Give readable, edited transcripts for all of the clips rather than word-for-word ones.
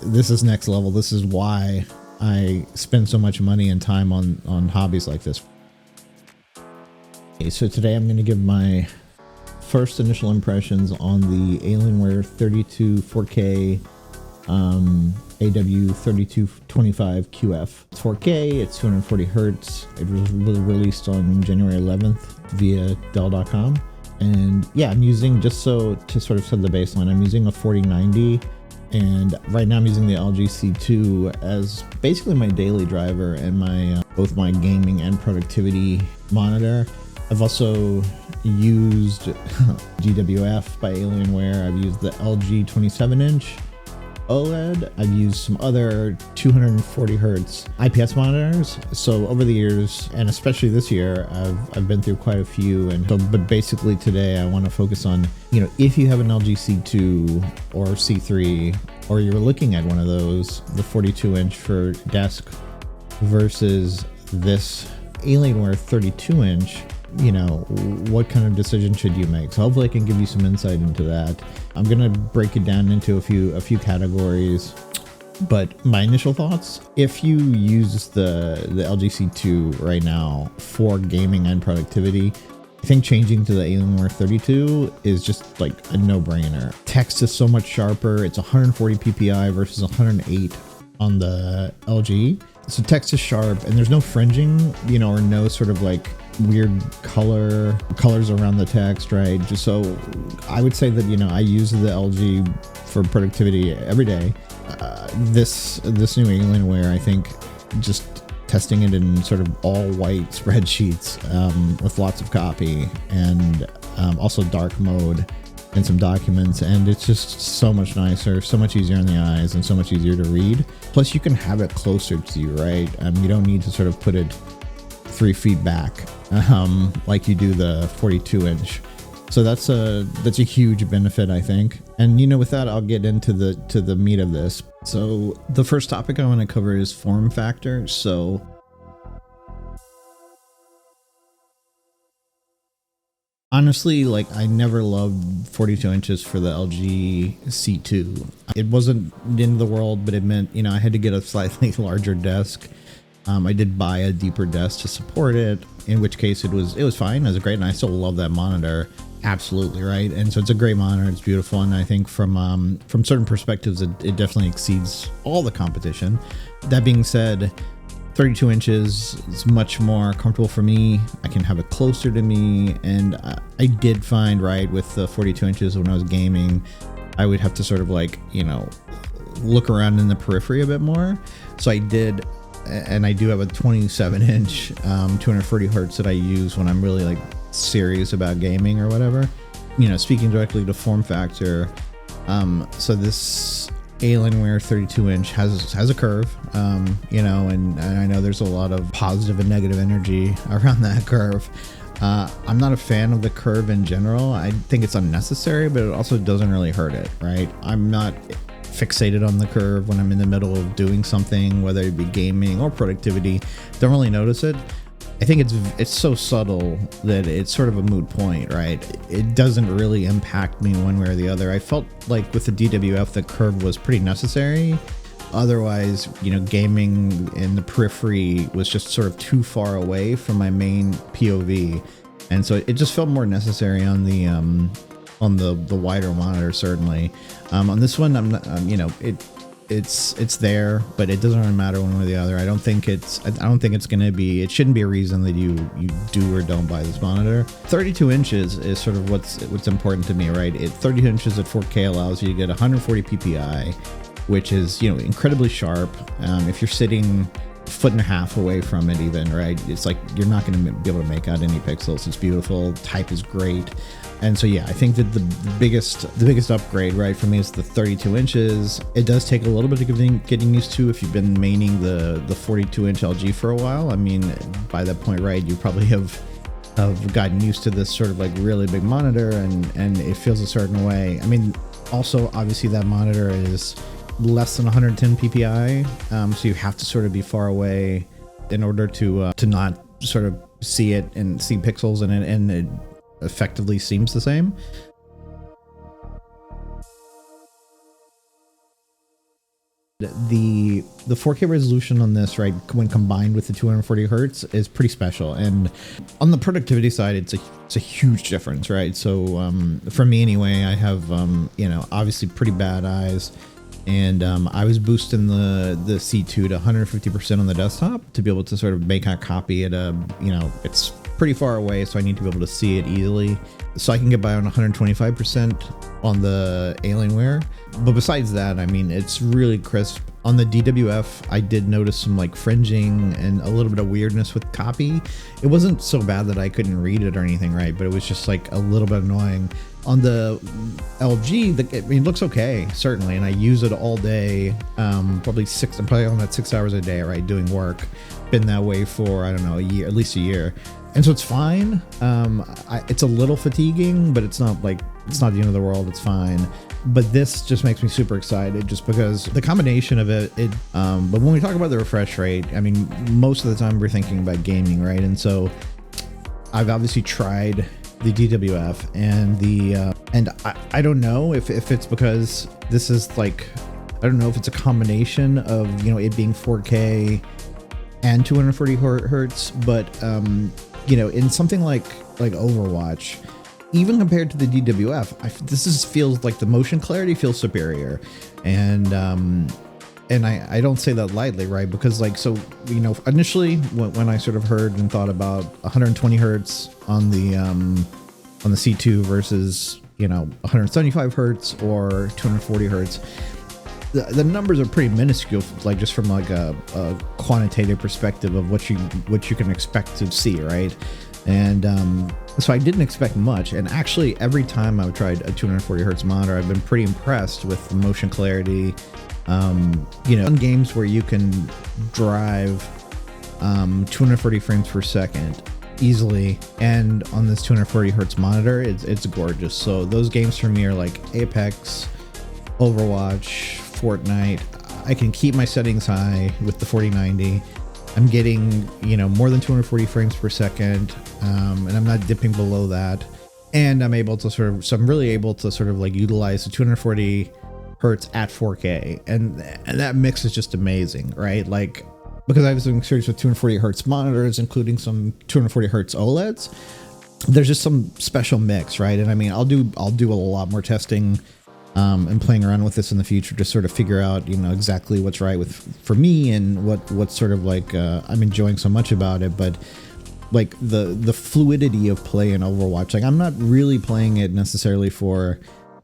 this is next level. This is why I spend so much money and time on hobbies like this. Okay, so today I'm going to give my first initial impressions on the Alienware 32 AW3225QF. It's 4K, it's 240 hertz. It was released on January 11th via Dell.com. And yeah, I'm using, just so to sort of set the baseline, I'm using a 4090, and right now I'm using the LG C2 as basically my daily driver and my both my gaming and productivity monitor. I've also used GWF by Alienware. I've used the LG 27-inch OLED. I've used some other 240 hertz IPS monitors. So over the years, and especially this year, I've been through quite a few. And so, but basically today I want to focus on, if you have an LG C2 or C3, or you're looking at one of those, the 42-inch for desk versus this Alienware 32-inch, what kind of decision should you make? So hopefully I can give you some insight into that. I'm gonna break it down into a few categories, but my initial thoughts: if you use the LG C2 right now for gaming and productivity, I think changing to the Alienware 32 is just like a no-brainer. Text is so much sharper. It's 140 ppi versus 108 on the LG. So text is sharp, and there's no fringing, or no sort of like weird colors around the text, right? Just so I would say that, I use the LG for productivity every day. This new Alienware, I think, just testing it in sort of all white spreadsheets with lots of copy, and also dark mode and some documents, and it's just so much nicer, so much easier on the eyes, and so much easier to read. Plus you can have it closer to you, right? You don't need to sort of put it 3 feet back like you do the 42-inch. So that's a huge benefit, I think. And with that, I'll get into the meat of this. So the first topic I want to cover is form factor. So honestly, I never loved 42 inches for the LG C2. It wasn't the end of the world, but it meant, I had to get a slightly larger desk. I did buy a deeper desk to support it, in which case it was fine. It was great, and I still love that monitor. Absolutely, right? And so it's a great monitor. It's beautiful, and I think from certain perspectives, it definitely exceeds all the competition. That being said, 32 inches is much more comfortable for me. I can have it closer to me, and I did find, right, with the 42 inches when I was gaming, I would have to sort of look around in the periphery a bit more. So I did, and I do have a 27-inch 240 hertz that I use when I'm really serious about gaming or whatever. Speaking directly to form factor, so this Alienware 32-inch has a curve, and I know there's a lot of positive and negative energy around that curve. I'm not a fan of the curve in general. I think it's unnecessary, but it also doesn't really hurt it, right? I'm not fixated on the curve when I'm in the middle of doing something, whether it be gaming or productivity. Don't really notice it. I think it's so subtle that it's sort of a moot point, right? It doesn't really impact me one way or the other. I felt like with the DWF, the curve was pretty necessary. Otherwise, gaming in the periphery was just sort of too far away from my main POV. And so it just felt more necessary on the wider monitor, certainly. On this one, I'm not, it's there, but it doesn't really matter one way or the other. I don't think it's gonna be. It shouldn't be a reason that you do or don't buy this monitor. 32 inches is sort of what's important to me, right? 32 inches at 4K allows you to get 140 ppi, which is incredibly sharp. If you're sitting a foot and a half away from it, even, right, it's like you're not going to be able to make out any pixels. It's beautiful. Type is great. And so, yeah, I think that the biggest upgrade, right, for me is the 32 inches. It does take a little bit of getting used to if you've been maining the 42-inch LG for a while. I mean, by that point, right, you probably have gotten used to this sort of really big monitor, and it feels a certain way. I mean, also, obviously, that monitor is less than 110 ppi, so you have to sort of be far away in order to not sort of see it and see pixels in it, and it effectively seems the same. The 4K resolution on this, right, when combined with the 240 hertz is pretty special. And on the productivity side, it's a huge difference, right? So for me anyway, I have you know, obviously pretty bad eyes, and I was boosting the C2 to 150% on the desktop to be able to sort of make a copy at a, you know, it's pretty far away, so I need to be able to see it easily. So I can get by on 125% on the Alienware. But besides that, I mean, it's really crisp. On the DWF, I did notice some like fringing and a little bit of weirdness with copy. It wasn't so bad that I couldn't read it or anything, right? But it was just like a little bit annoying. On the LG, I mean, it looks okay, certainly. And I use it all day, I'm probably on that 6 hours a day, right? Doing work. Been that way for, I don't know, a year, at least a year. And so it's fine. It's a little fatiguing, but it's not the end of the world. It's fine. But this just makes me super excited, just because the combination of it. But when we talk about the refresh rate, I mean, most of the time we're thinking about gaming, right? And so I've obviously tried the DWF and I don't know if it's because this is like, I don't know if it's a combination of, you know, it being 4K and 240 hertz, but you know, in something like Overwatch, even compared to the DWF, feels like the motion clarity feels superior, and I don't say that lightly, right? Because like, so, you know, initially when I sort of heard and thought about 120 hertz on the C2 versus, you know, 175 hertz or 240 hertz. The numbers are pretty minuscule, like just from like a quantitative perspective of what you can expect to see, right? And so I didn't expect much. And actually, every time I've tried a 240 hertz monitor, I've been pretty impressed with the motion clarity. You know, on games where you can drive 240 frames per second easily, and on this 240 hertz monitor, it's gorgeous. So those games for me are like Apex, Overwatch, Fortnite. I can keep my settings high with the 4090. I'm getting, you know, more than 240 frames per second, and I'm not dipping below that. And I'm able to I'm really able to sort of like utilize the 240 hertz at 4K, and that mix is just amazing, right? Like, because I have some experience with 240 hertz monitors, including some 240 hertz OLEDs. There's just some special mix, right? And I mean, I'll do a lot more testing and playing around with this in the future to sort of figure out, you know, exactly what's right for me and what's sort of like I'm enjoying so much about it. But like the fluidity of play in Overwatch, like I'm not really playing it necessarily for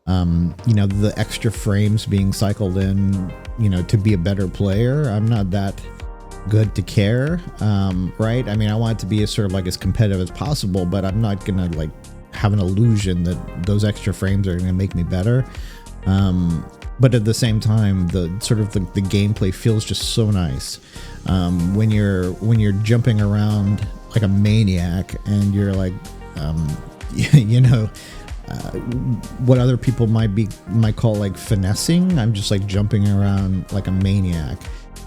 you know, the extra frames being cycled in, you know, to be a better player. I'm not that good to care, right? I mean, I want it to be as sort of like as competitive as possible, but I'm not gonna like have an illusion that those extra frames are gonna make me better. But at the same time, the sort of the gameplay feels just so nice when you're jumping around like a maniac, and you're like, you know, what other people might call like finessing. I'm just like jumping around like a maniac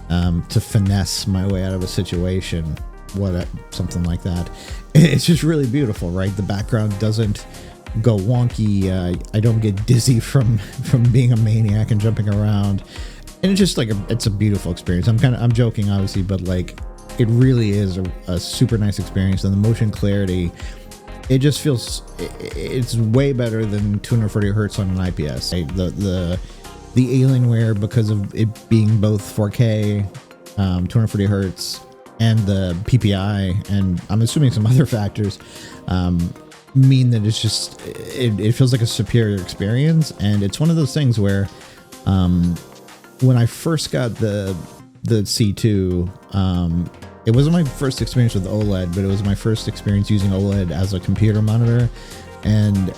to finesse my way out of a situation, something like that. It's just really beautiful, right? The background doesn't go wonky. I don't get dizzy from being a maniac and jumping around, and it's just like it's a beautiful experience. I'm joking, obviously, but like it really is a super nice experience. And the motion clarity, it just feels, it's way better than 240 hertz on an IPS. Right? The Alienware, because of it being both 4K, 240 hertz, and the PPI, and I'm assuming some other factors, mean that it's just, it feels like a superior experience. And it's one of those things where when I first got the C2, it wasn't my first experience with OLED, but it was my first experience using OLED as a computer monitor. And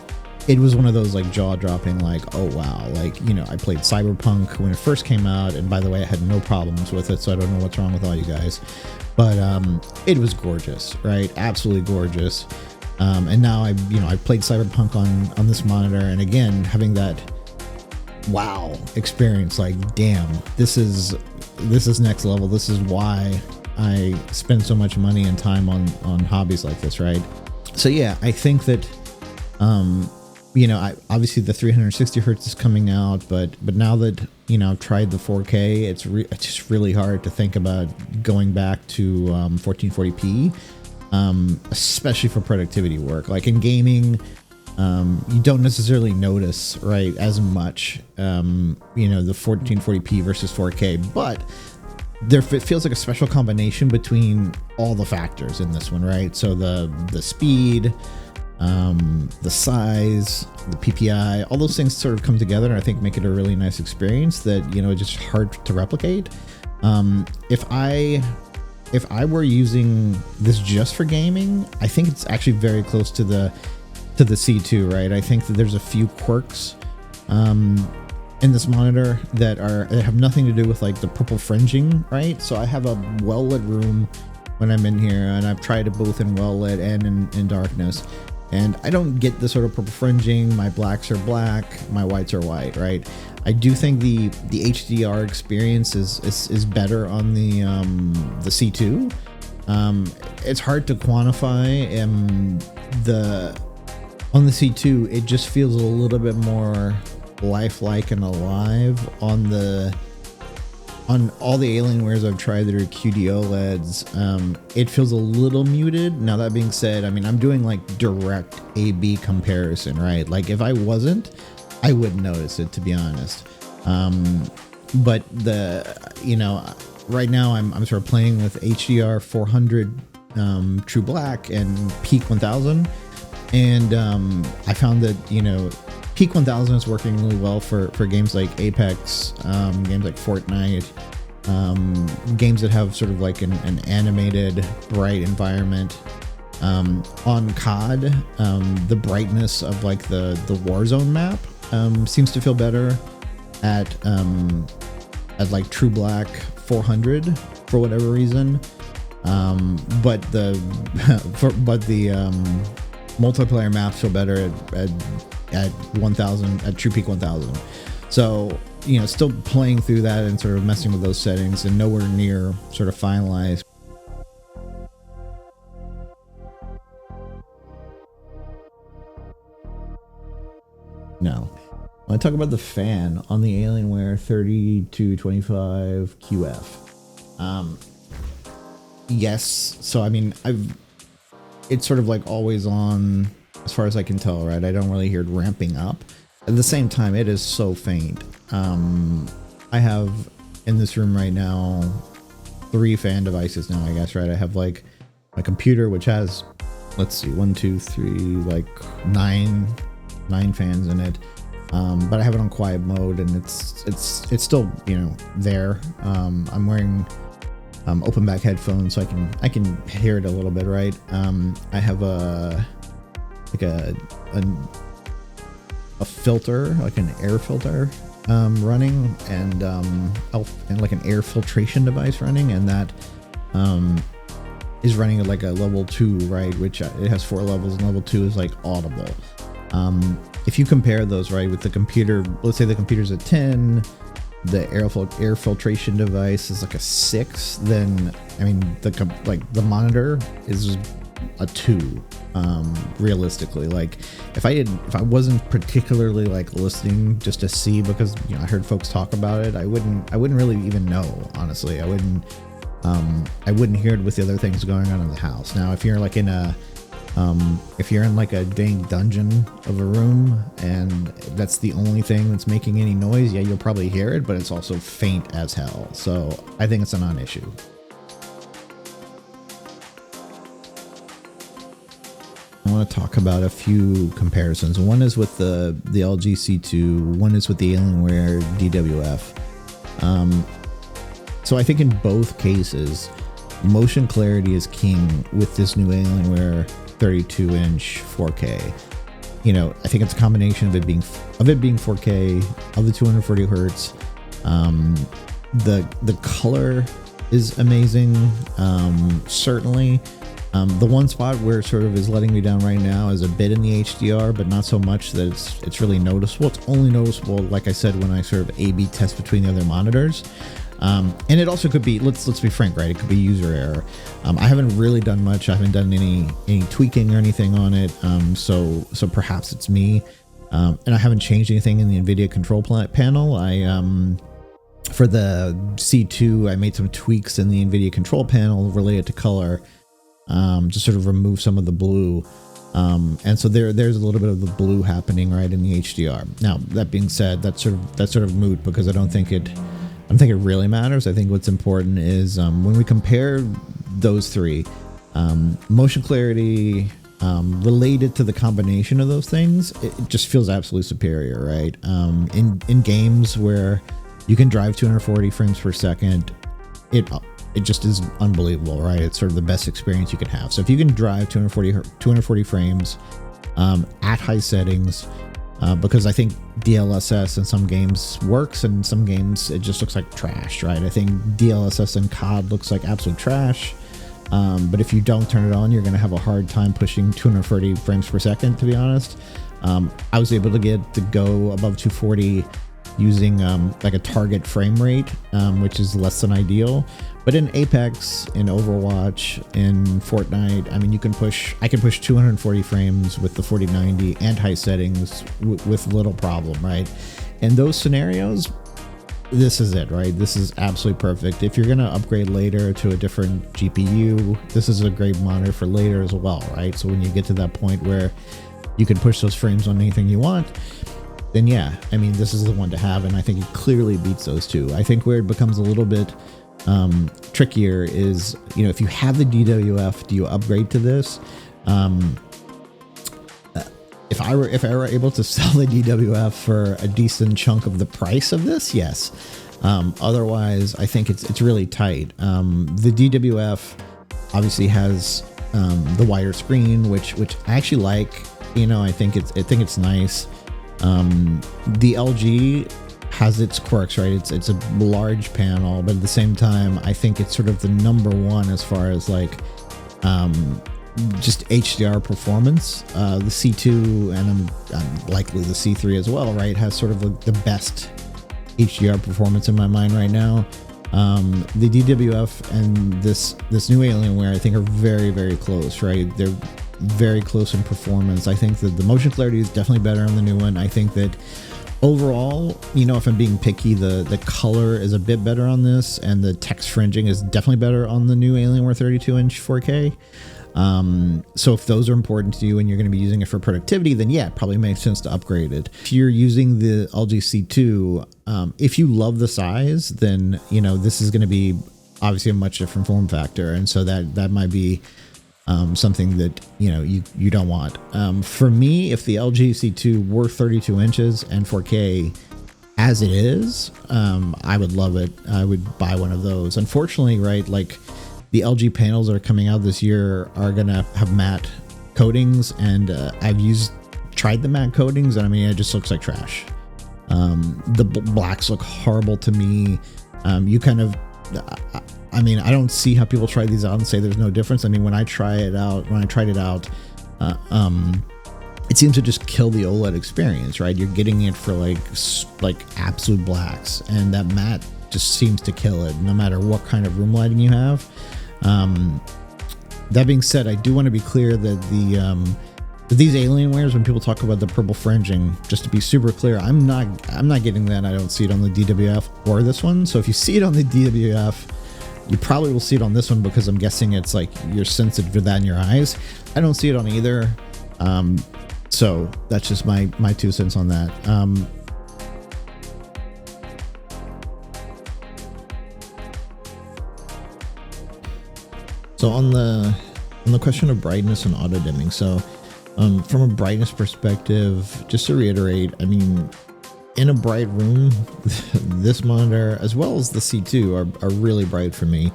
it was one of those like jaw-dropping, like, oh wow, like, you know, I played Cyberpunk when it first came out, and by the way, I had no problems with it, so I don't know what's wrong with all you guys, but it was gorgeous, right? Absolutely gorgeous. And now I played Cyberpunk on this monitor, and again, having that wow experience, like, damn, this is next level. This is why I spend so much money and time on hobbies like this, right? So yeah, I think that you know, I obviously the 360 hertz is coming out, but now that, you know, I've tried the 4K, it's just really hard to think about going back to 1440p, especially for productivity work. Like in gaming, you don't necessarily notice, right, as much, you know, the 1440p versus 4K, but it feels like a special combination between all the factors in this one, right? So the speed, the size, the PPI, all those things sort of come together and I think make it a really nice experience that, you know, just hard to replicate. If I were using this just for gaming, I think it's actually very close to the C2, right? I think that there's a few quirks in this monitor that have nothing to do with like the purple fringing, right? So I have a well-lit room when I'm in here, and I've tried it both in well-lit and in darkness, and I don't get the sort of purple fringing. My blacks are black, my whites are white, right? I do think the HDR experience is better on the C2. It's hard to quantify. On the C2, it just feels a little bit more lifelike and alive. On all the Alienwares I've tried that are QD-OLEDs, it feels a little muted. Now that being said, I mean, I'm doing like direct A/B comparison, right? Like if I wasn't, I wouldn't notice it, to be honest. But you know, right now I'm sort of playing with HDR 400 True Black and Peak 1000, and I found that, you know, Peak 1000 is working really well for games like Apex, games like Fortnite, games that have sort of like an animated bright environment. On COD, the brightness of like the Warzone map seems to feel better at like True Black 400 for whatever reason. But the multiplayer maps feel better at 1000, at True Peak 1000. So, you know, still playing through that and sort of messing with those settings, and nowhere near sort of finalized. No. When I talk about the fan on the Alienware 3225QF, yes. So I mean, it's sort of like always on, as far as I can tell, right? I don't really hear it ramping up. At the same time, it is so faint. I have in this room right now 3 fan devices now, I guess, right? I have like my computer, which has, let's see, 1, 2, 3, like 9 fans in it. But I have it on quiet mode, and it's still, you know, there. I'm wearing open back headphones, so I can hear it a little bit, right? I have a filter, like an air filter running, and like an air filtration device running, and that is running at like a level 2, right? Which it has 4 levels, and level 2 is like audible. If you compare those, right, with the computer, let's say the computer's a 10, the air filtration device is like a 6, then I mean the monitor is a 2. Realistically, like if I wasn't particularly like listening just to see, because, you know, I heard folks talk about it, I wouldn't really even know, honestly. I wouldn't hear it with the other things going on in the house. Now if you're like in like a dang dungeon of a room and that's the only thing that's making any noise, yeah, you'll probably hear it, but it's also faint as hell. So I think it's a non-issue. I want to talk about a few comparisons. One is with the LG C2, one is with the Alienware DWF. So I think in both cases, motion clarity is king with this new Alienware 32-inch 4K. You know, I think it's a combination of it being 4K, of the 240 hertz. The color is amazing. Certainly. The one spot where it sort of is letting me down right now is a bit in the HDR, but not so much that it's really noticeable. It's only noticeable, like I said, when I sort of A/B test between the other monitors. And it also could be, let's be frank, right? It could be user error. I haven't really done much. I haven't done any tweaking or anything on it. So perhaps it's me. And I haven't changed anything in the NVIDIA control panel. For the C2, I made some tweaks in the NVIDIA control panel related to color, to sort of remove some of the blue. And so there's a little bit of the blue happening right in the HDR. Now, that being said, that's sort of moot, because I don't think it really matters. I think what's important is when we compare those three, motion clarity, related to the combination of those things, it just feels absolutely superior, right? In games where you can drive 240 frames per second, it just is unbelievable, right? It's sort of the best experience you can have. So if you can drive 240 frames at high settings, because I think DLSS in some games works, and in some games it just looks like trash, right? I think DLSS in COD looks like absolute trash. But if you don't turn it on, you're going to have a hard time pushing 240 frames per second, to be honest. I was able to get to go above 240 using like a target frame rate, which is less than ideal. But in Apex, in Overwatch, in Fortnite, I mean, I can push 240 frames with the 4090 and high settings with little problem, right? In those scenarios, this is it, right? This is absolutely perfect. If you're going to upgrade later to a different GPU, this is a great monitor for later as well, right? So when you get to that point where you can push those frames on anything you want, then yeah, I mean, this is the one to have, and I think it clearly beats those two. I think where it becomes a little bit trickier is, you know, if you have the DWF, do you upgrade to this? If I were able to sell the DWF for a decent chunk of the price of this, yes. Otherwise, I think it's really tight. The DWF obviously has the wider screen, which I actually like. You know, I think it's nice. The LG has its quirks, right? It's a large panel, but at the same time, I think it's sort of the number one as far as like just HDR performance. The C2 and I'm likely the C3 as well, right, has sort of the best HDR performance in my mind right now. The DWF and this new Alienware, I think, are very, very close, right? They're very close in performance. I think that the motion clarity is definitely better on the new one. I think that overall, you know, if I'm being picky, the color is a bit better on this, and the text fringing is definitely better on the new Alienware 32-inch 4K. So if those are important to you and you're going to be using it for productivity, then yeah, it probably makes sense to upgrade it. If you're using the LG C2, if you love the size, then, you know, this is going to be obviously a much different form factor. And so that might be something that, you know, you don't want. For me, if the LG C2 were 32 inches and 4K as it is, I would love it. I would buy one of those. Unfortunately, right, like the LG panels that are coming out this year are gonna have matte coatings, and I've tried the matte coatings, and I mean, it just looks like trash. The blacks look horrible to me. You kind of, I mean, I don't see how people try these out and say there's no difference. I mean, when I tried it out, it seems to just kill the OLED experience, right? You're getting it for like absolute blacks, and that matte just seems to kill it, no matter what kind of room lighting you have. That being said, I do want to be clear that these Alienwares, when people talk about the purple fringing, just to be super clear, I'm not getting that. I don't see it on the DWF or this one. So if you see it on the DWF, you probably will see it on this one, because I'm guessing it's like you're sensitive to that in your eyes. I don't see it on either. So that's just my 2 cents on that. So on the question of brightness and auto dimming, so from a brightness perspective, just to reiterate, I mean, in a bright room, this monitor as well as the C2 are really bright for me.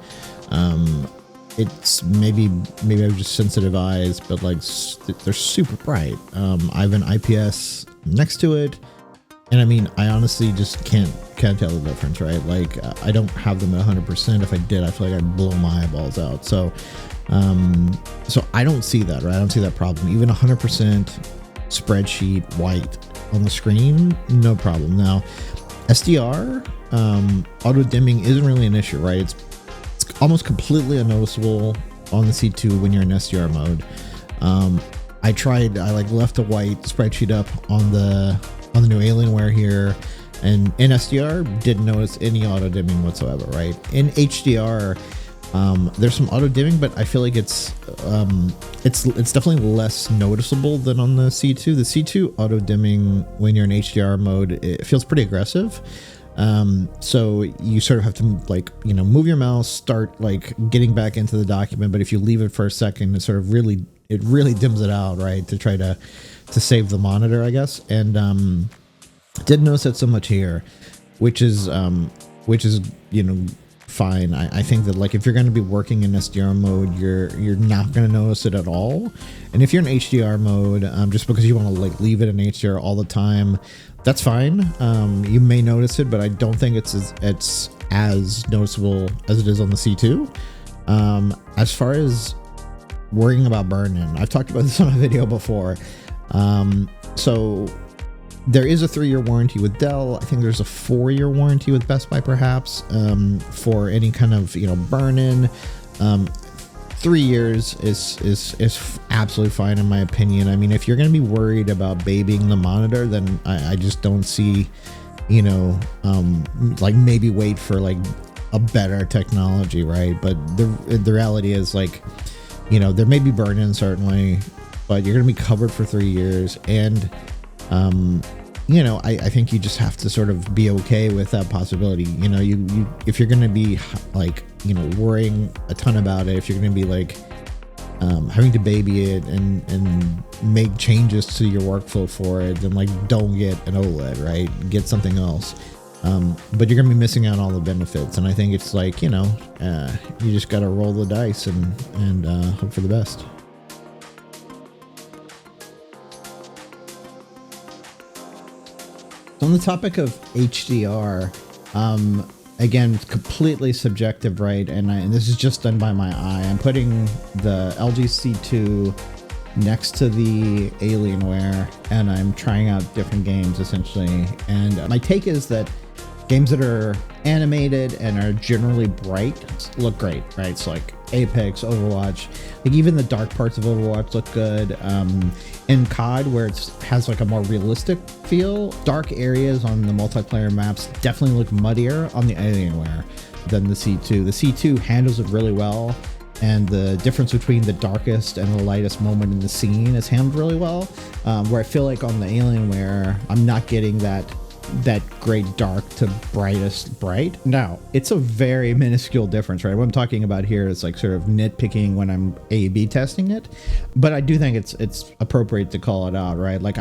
It's maybe I have just sensitive eyes, but like they're super bright. I have an IPS next to it, and I mean, I honestly just can't tell the difference, right? Like I don't have them at 100%. If I did, I feel like I'd blow my eyeballs out. So I don't see that, right? I don't see that problem. Even 100% spreadsheet white on the screen, no problem. Now, SDR, auto dimming isn't really an issue, right? It's almost completely unnoticeable on the C2 when you're in SDR mode. I like left a white spreadsheet up on the new Alienware here, and in SDR didn't notice any auto dimming whatsoever, right? In HDR, there's some auto dimming, but I feel like it's definitely less noticeable than on the C2. The C2 auto dimming when you're in HDR mode, it feels pretty aggressive. So you sort of have to like, you know, move your mouse, start like getting back into the document. But if you leave it for a second, it sort of really dims it out, right? To try to save the monitor, I guess. And, didn't notice it so much here, which is, you know, fine. I think that like if you're going to be working in SDR mode, you're not going to notice it at all. And if you're in HDR mode, just because you want to like leave it in HDR all the time, that's fine. You may notice it, but I don't think it's as noticeable as it is on the C2. As far as worrying about burn-in, I've talked about this on a video before. So there is a 3-year warranty with Dell. I think there's a 4-year warranty with Best Buy, perhaps, for any kind of, you know, burn-in. 3 years is absolutely fine in my opinion. I mean, if you're going to be worried about babying the monitor, then I just don't see, you know, like maybe wait for like a better technology, right? But the reality is like, you know, there may be burn-in certainly, but you're going to be covered for 3 years. And, you know, I think you just have to sort of be okay with that possibility. You know, you if you're going to be like, you know, worrying a ton about it, if you're going to be like having to baby it and make changes to your workflow for it, then like don't get an OLED, right? Get something else. But you're going to be missing out on all the benefits. And I think it's like, you know, you just got to roll the dice and hope for the best. On the topic of HDR, again, completely subjective, right? And this is just done by my eye. I'm putting the LG C2 next to the Alienware, and I'm trying out different games essentially. And my take is that games that are animated and are generally bright look great, right? So like Apex, Overwatch, like even the dark parts of Overwatch look good. In COD, where it has like a more realistic feel, dark areas on the multiplayer maps definitely look muddier on the Alienware than the C2. The C2 handles it really well, and the difference between the darkest and the lightest moment in the scene is handled really well. Where I feel like on the Alienware, I'm not getting that great dark to brightest bright. Now, it's a very minuscule difference, right? What I'm talking about here is like sort of nitpicking when I'm A/B testing it, but I do think it's appropriate to call it out, right? Like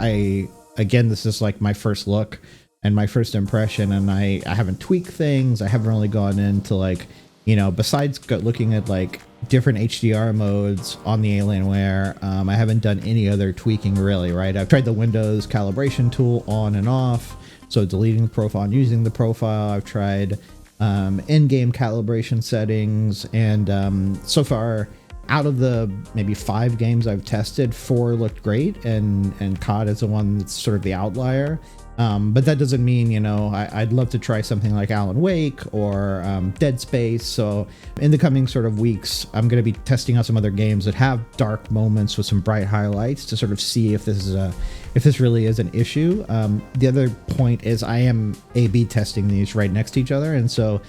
again, this is like my first look and my first impression, and I haven't tweaked things. I haven't really gone into like, you know, besides looking at like different HDR modes on the Alienware, I haven't done any other tweaking really, right? I've tried the Windows calibration tool on and off. So deleting the profile and using the profile. I've tried in-game calibration settings, and so far, out of the maybe 5 games I've tested, 4 looked great, and COD is the one that's sort of the outlier. But that doesn't mean, you know, I'd love to try something like Alan Wake or Dead Space. So in the coming sort of weeks, I'm going to be testing out some other games that have dark moments with some bright highlights to sort of see if this really is an issue. The other point is I am A/B testing these right next to each other, and so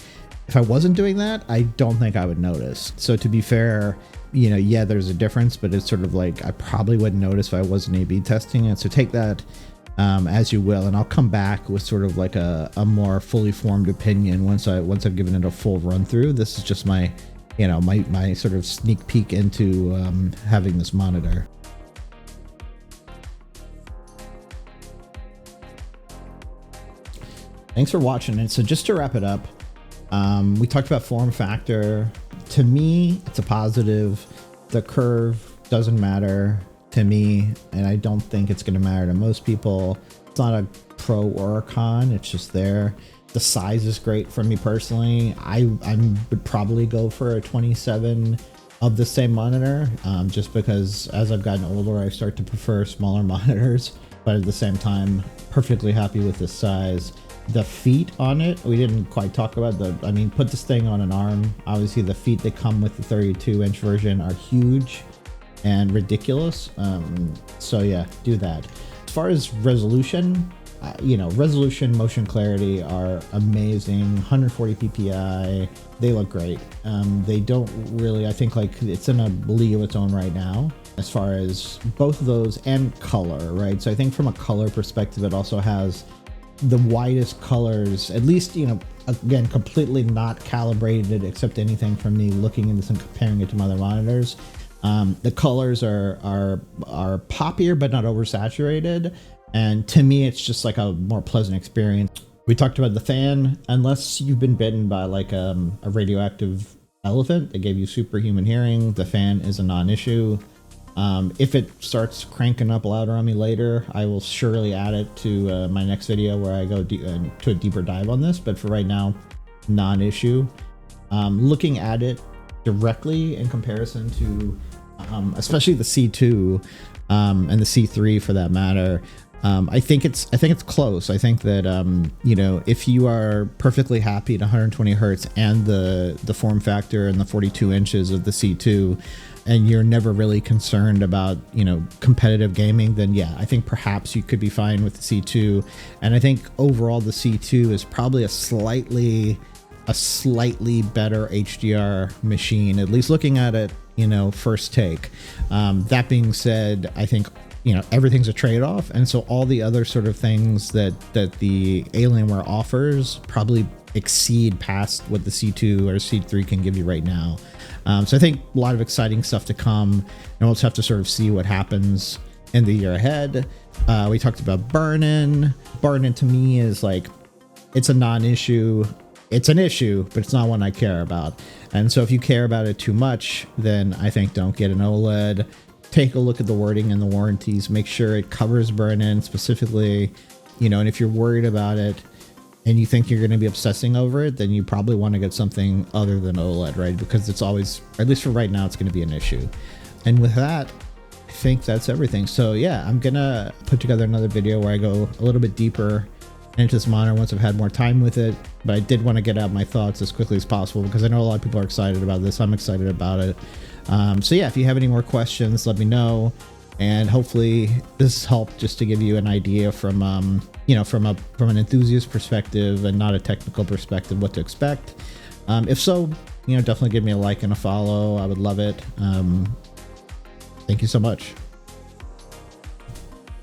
if I wasn't doing that, I don't think I would notice. So to be fair, you know, yeah, there's a difference, but it's sort of like I probably wouldn't notice if I wasn't A/B testing it. So take that as you will, and I'll come back with sort of like a more fully formed opinion once I've given it a full run through. This is just my, you know, my sort of sneak peek into having this monitor. Thanks for watching. And so just to wrap it up, we talked about form factor. To me, it's a positive. The curve doesn't matter to me, and I don't think it's going to matter to most people. It's not a pro or a con, it's just there. The size is great for me personally. I would probably go for a 27 of the same monitor, just because as I've gotten older, I start to prefer smaller monitors, but at the same time, perfectly happy with this size. The feet on it, we didn't quite talk about I mean, put this thing on an arm. Obviously the feet that come with the 32-inch version are huge. and ridiculous. So yeah, do that. As far as resolution, resolution, motion clarity are amazing. 140 ppi, they look great. They don't really, I think, like, it's in a league of its own right now as far as both of those, and color, right? So I think from a color perspective, it also has the widest colors, at least, again, completely not calibrated except anything from me looking into this and comparing it to my other monitors. The colors are poppier but not oversaturated, and to me it's just like a more pleasant experience. We talked about the fan. Unless you've been bitten by like a radioactive elephant that gave you superhuman hearing, the fan is a non-issue. If it starts cranking up louder on me later, I will surely add it to my next video where I go to a deeper dive on this, but for right now, non-issue. Looking at it directly in comparison to especially the C2 and the C3 for that matter, I think it's close. I think that if you are perfectly happy at 120 hertz and the form factor and the 42 inches of the C2, and you're never really concerned about competitive gaming, then yeah, I think perhaps you could be fine with the C2. And I think overall the C2 is probably a slightly better HDR machine, at least looking at it first take. That being said, I think everything's a trade-off, and so all the other sort of things that the Alienware offers probably exceed past what the C2 or C3 can give you right now. So I think a lot of exciting stuff to come, and we'll just have to sort of see what happens in the year ahead. We talked about burn-in. Burn-in to me is like, it's a non-issue. It's an issue, but it's not one I care about. And so if you care about it too much, then I think don't get an OLED. Take a look at the wording and the warranties. Make sure it covers burn-in specifically, and if you're worried about it and you think you're going to be obsessing over it, then you probably want to get something other than OLED, right? Because it's always, or at least for right now, it's going to be an issue. And with that, I think that's everything. So yeah, I'm going to put together another video where I go a little bit deeper into this monitor once I've had more time with it, but I did want to get out my thoughts as quickly as possible because I know a lot of people are excited about this. I'm excited about it. So yeah, if you have any more questions, let me know, and hopefully this helped just to give you an idea from from an enthusiast perspective and not a technical perspective what to expect. If so, definitely give me a like and a follow. I would love it. Thank you so much.